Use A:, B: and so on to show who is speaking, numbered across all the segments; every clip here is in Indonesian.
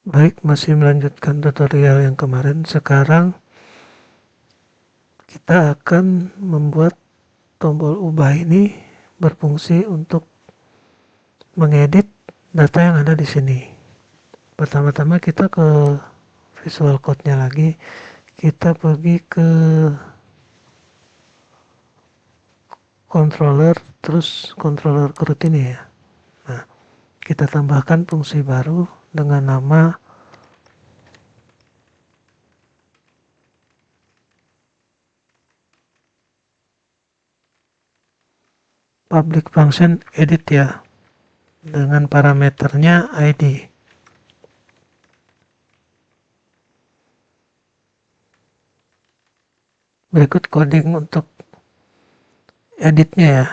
A: Baik, masih melanjutkan tutorial yang kemarin. Sekarang kita akan membuat tombol ubah ini berfungsi untuk mengedit data yang ada di sini. Pertama-tama kita ke Visual Code-nya lagi. Kita pergi ke controller, terus controller CRUD ini ya. Nah, kita tambahkan fungsi baru dengan nama public function edit ya, dengan parameternya ID. Berikut coding untuk editnya ya.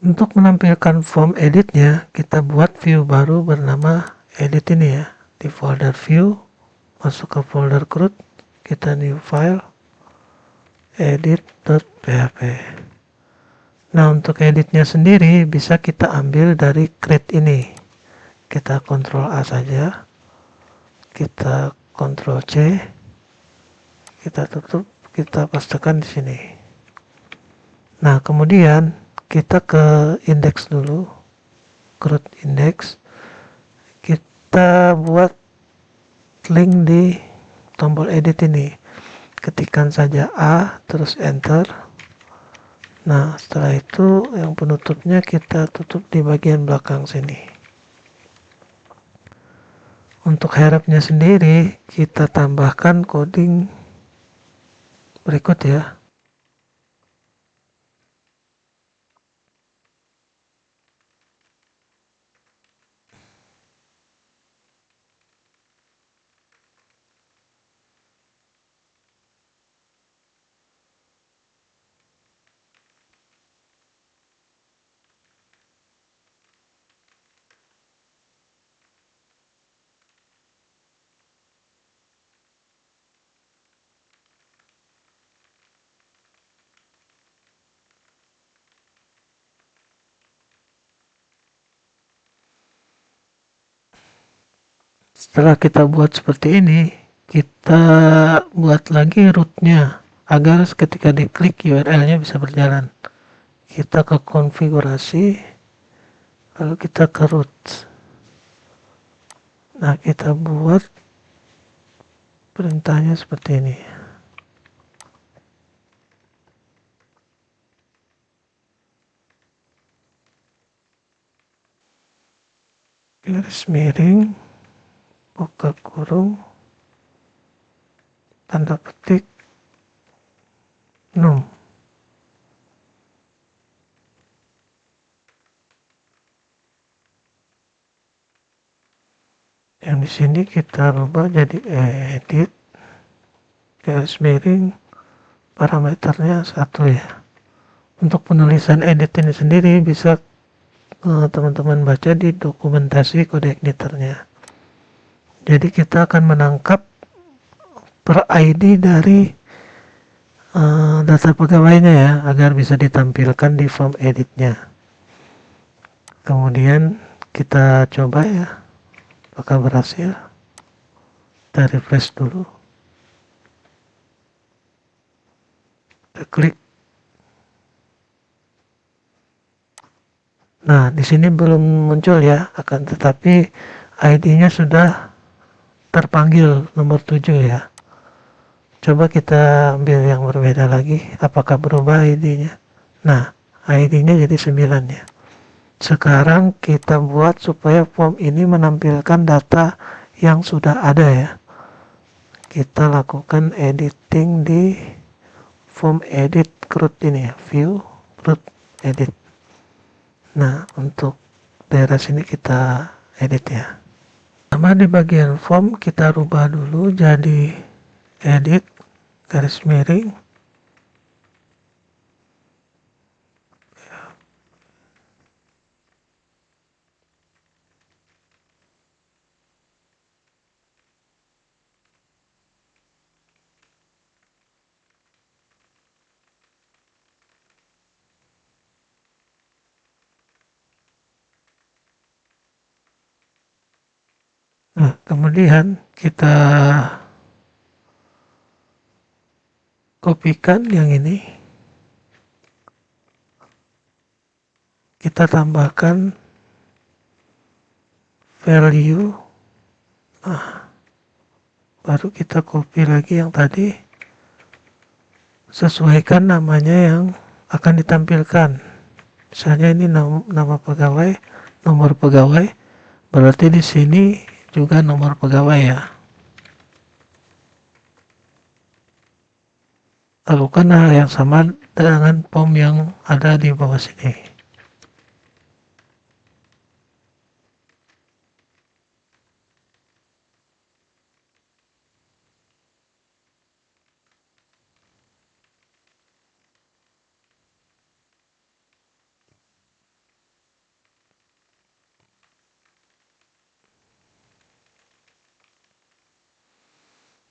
A: Untuk menampilkan form editnya, kita buat view baru bernama edit ini ya. Di folder view, masuk ke folder CRUD, kita new file, edit.php. Nah, untuk editnya sendiri bisa kita ambil dari create ini. Kita Ctrl A saja, kita Ctrl C, kita tutup, kita pastekan di sini. Nah, kemudian kita ke index dulu, CRUD index. Kita buat link di tombol edit ini. Ketikkan saja A, terus enter. Nah, setelah itu yang penutupnya kita tutup di bagian belakang sini. Untuk hrefnya sendiri kita tambahkan coding berikut ya. Setelah kita buat seperti ini, kita buat lagi rootnya agar ketika diklik URL-nya bisa berjalan. Kita ke konfigurasi, lalu kita ke root. Nah, kita buat perintahnya seperti ini. Garis miring, buka kurung, tanda petik num. Yang di sini kita rubah jadi edit garis miring parameternya 1 ya. Untuk penulisan edit ini sendiri bisa teman-teman baca di dokumentasi kode ignitornya. Jadi kita akan menangkap per ID dari data pegawainya ya, agar bisa ditampilkan di form editnya. Kemudian kita coba ya, apakah berhasil. Kita refresh dulu. Kita klik. Nah, di sini belum muncul ya, akan tetapi ID-nya sudah terpanggil nomor 7 ya. Coba kita ambil yang berbeda lagi, apakah berubah ID-nya. Nah, ID-nya jadi 9 ya. Sekarang kita buat supaya form ini menampilkan data yang sudah ada ya. Kita lakukan editing di form edit CRUD ini ya, view CRUD edit. Nah, untuk daerah sini kita edit ya. Pertama di bagian form kita rubah dulu jadi edit garis miring Nah, kemudian kita kopikan yang ini, kita tambahkan value, nah, baru kita copy lagi yang tadi, sesuaikan namanya yang akan ditampilkan. Misalnya ini nama pegawai, nomor pegawai, berarti di sini juga nomor pegawai ya. Lakukan hal yang sama dengan form yang ada di bawah sini.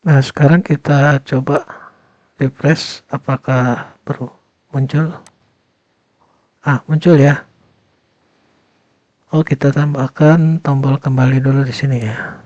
A: Nah, sekarang kita coba refresh, apakah perlu muncul? Muncul ya. Oh, kita tambahkan tombol kembali dulu di sini ya.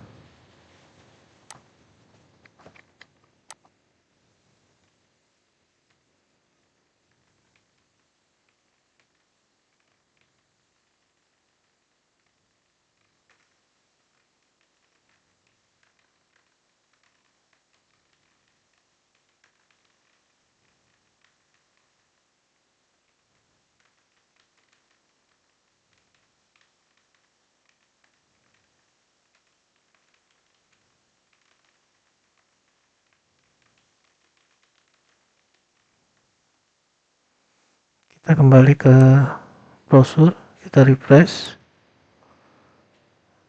A: Kita kembali ke browser, kita refresh.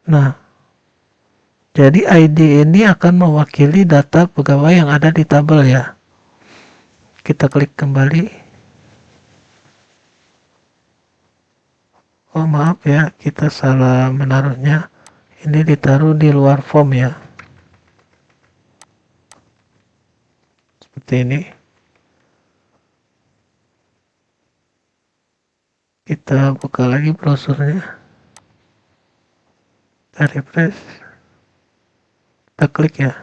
A: Nah, jadi ID ini akan mewakili data pegawai yang ada di tabel ya. Kita klik kembali. Oh maaf ya, kita salah menaruhnya. Ini ditaruh di luar form ya. Seperti ini. Kita buka lagi browsernya. Kita refresh. Kita klik ya.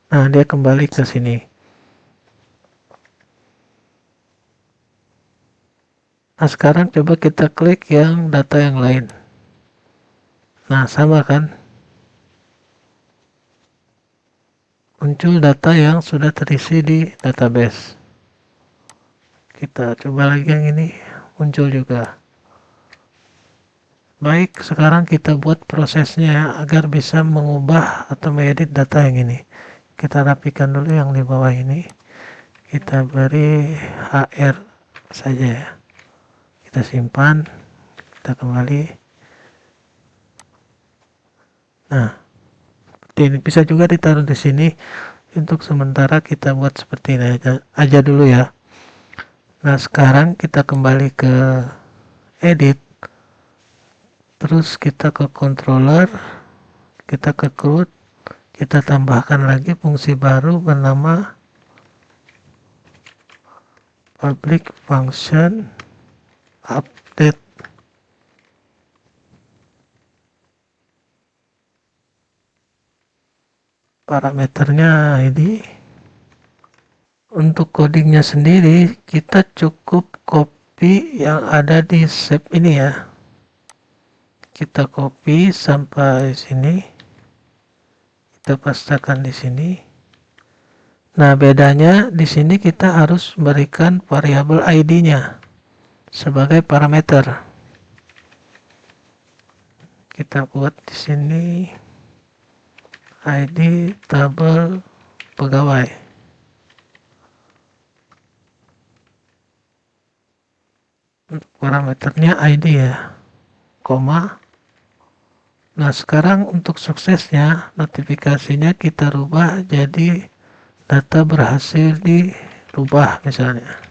A: Nah, dia kembali ke sini. Nah, sekarang coba kita klik yang data yang lain. Nah, sama kan? Muncul data yang sudah terisi di database. Kita coba lagi yang ini, muncul juga. Baik, sekarang kita buat prosesnya agar bisa mengubah atau mengedit data yang ini. kita rapikan dulu yang di bawah ini. Kita beri HR saja ya. Kita simpan, kita kembali. Nah, ini bisa juga ditaruh di sini. Untuk sementara kita buat seperti ini aja dulu ya. Nah, sekarang kita kembali ke edit. Terus kita ke controller, kita ke CRUD, kita tambahkan lagi fungsi baru bernama public function update. Parameternya ID. Untuk codingnya sendiri kita cukup copy yang ada di shape ini ya. Kita copy sampai sini, kita pastekan di sini. Nah, bedanya di sini kita harus berikan variabel ID-nya sebagai parameter. Kita buat di sini ID tabel pegawai. Untuk parameternya ID ya, koma. Nah, sekarang untuk suksesnya, notifikasinya kita rubah jadi data berhasil dirubah misalnya.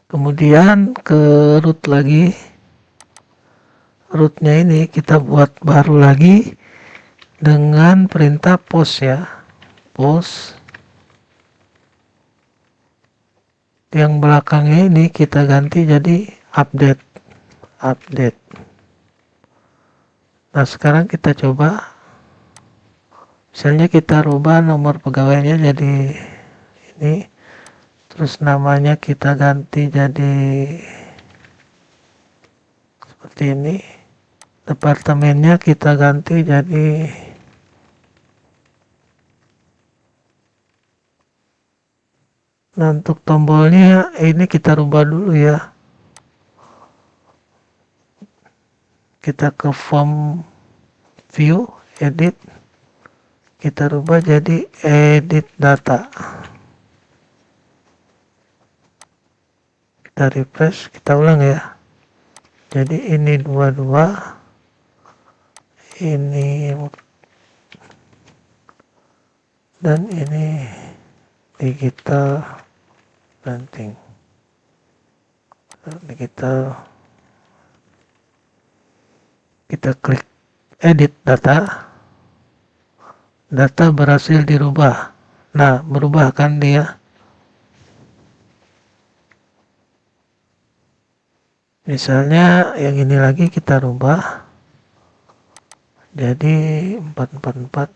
A: Kemudian ke root lagi. Rootnya ini kita buat baru lagi dengan perintah post ya. Post. Yang belakangnya ini kita ganti jadi update. Update. Nah, sekarang kita coba. Misalnya kita rubah nomor pegawainya jadi ini. Terus namanya kita ganti jadi seperti ini. Departemennya kita ganti jadi nah, untuk tombolnya ini kita rubah dulu ya. Kita ke form view, edit. Kita rubah jadi edit data. Kita refresh, kita ulang ya. Jadi ini 22. Ini dan ini digital printing. Digital. Kita klik edit data. Data berhasil dirubah. Nah, berubah kan dia. Misalnya yang ini lagi kita rubah jadi 444.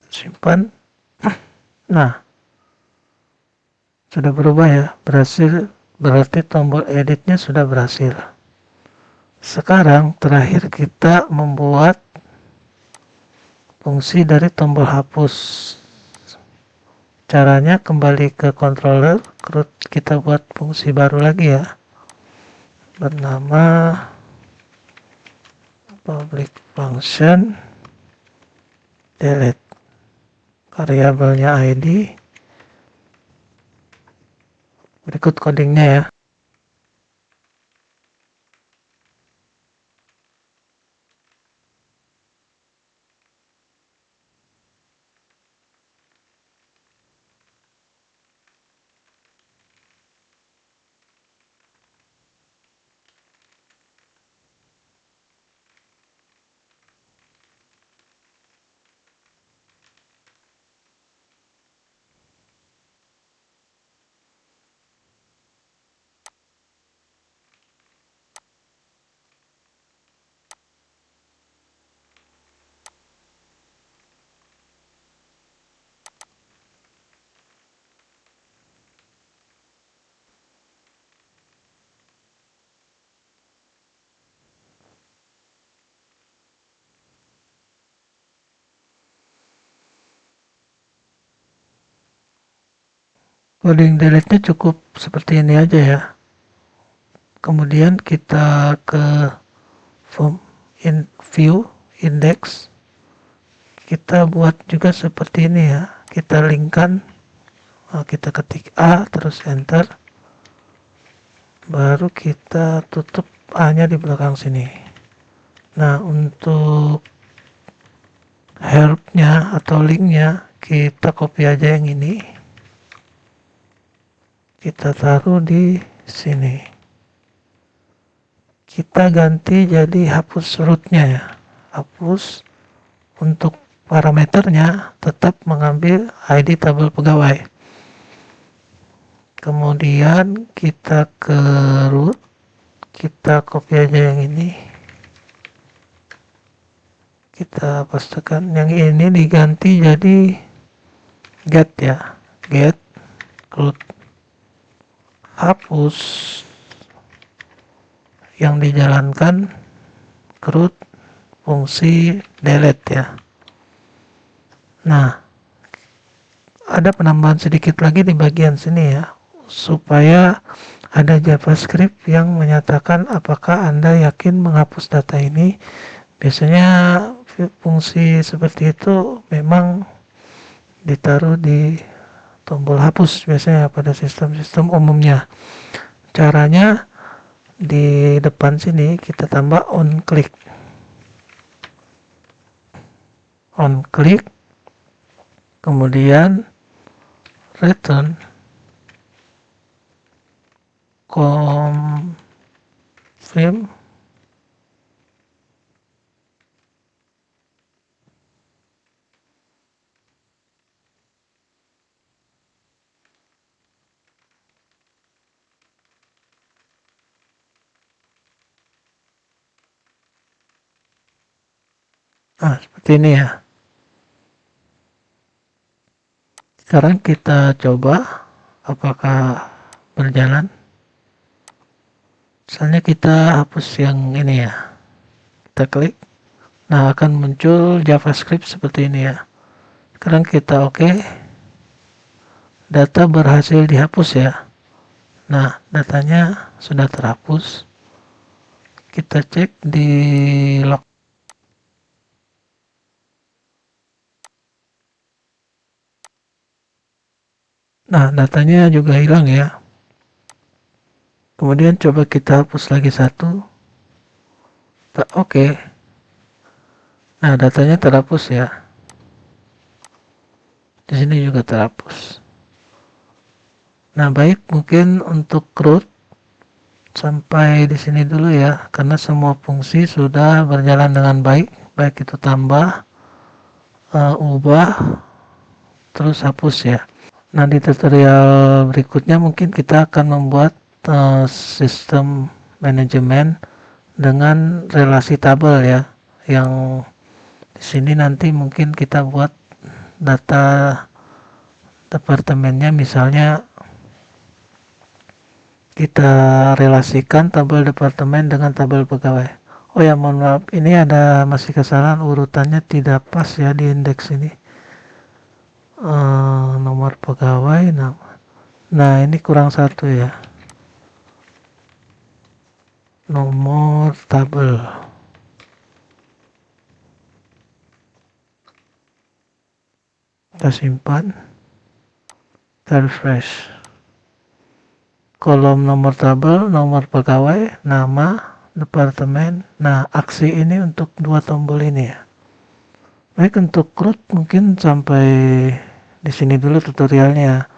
A: Simpan. Nah, sudah berubah ya, berhasil, berarti tombol editnya sudah berhasil. Sekarang terakhir kita membuat fungsi dari tombol hapus. Caranya kembali ke controller, kita buat fungsi baru lagi ya, bernama public function delete. Variabelnya ID. Berikut codingnya ya. Loading delete-nya cukup seperti ini aja ya. Kemudian kita ke form view index, kita buat juga seperti ini ya, kita linkkan, kita ketik A terus enter, baru kita tutup A nya di belakang sini. Nah, untuk help nya atau link nya kita copy aja yang ini, kita taruh di sini, kita ganti jadi hapus root-nya ya, hapus. Untuk parameternya tetap mengambil ID tabel pegawai. Kemudian kita ke root, kita copy aja yang ini, kita pastekan, yang ini diganti jadi get ya, get root, hapus yang dijalankan ke root fungsi delete ya. Nah, ada penambahan sedikit lagi di bagian sini ya, supaya ada JavaScript yang menyatakan apakah Anda yakin menghapus data ini. Biasanya fungsi seperti itu memang ditaruh di tombol hapus biasanya pada sistem-sistem umumnya. Caranya di depan sini kita tambah on click, kemudian return confirm seperti ini ya. Sekarang kita coba apakah berjalan. Misalnya kita hapus yang ini ya, kita klik, nah akan muncul JavaScript seperti ini ya. Sekarang kita oke, data berhasil dihapus ya. Nah, datanya sudah terhapus. Kita cek di log. Nah, datanya juga hilang ya. Kemudian coba kita hapus lagi satu. Oke. Nah, datanya terhapus ya. Di sini juga terhapus. Nah, baik, mungkin untuk root sampai di sini dulu ya, karena semua fungsi sudah berjalan dengan baik, baik itu tambah, ubah, terus hapus ya. Nah, di tutorial berikutnya mungkin kita akan membuat sistem manajemen dengan relasi tabel ya, yang di sini nanti mungkin kita buat data departemennya, misalnya kita relasikan tabel departemen dengan tabel pegawai. Oh ya, mohon maaf, ini ada masih kesalahan, urutannya tidak pas ya di indeks ini. Nomor pegawai, nah ini kurang satu ya, nomor tabel. Kita simpan, kita refresh. Kolom nomor tabel, nomor pegawai, nama, departemen. Nah, aksi ini untuk dua tombol ini ya. Baik, untuk root mungkin sampai di sini dulu tutorialnya.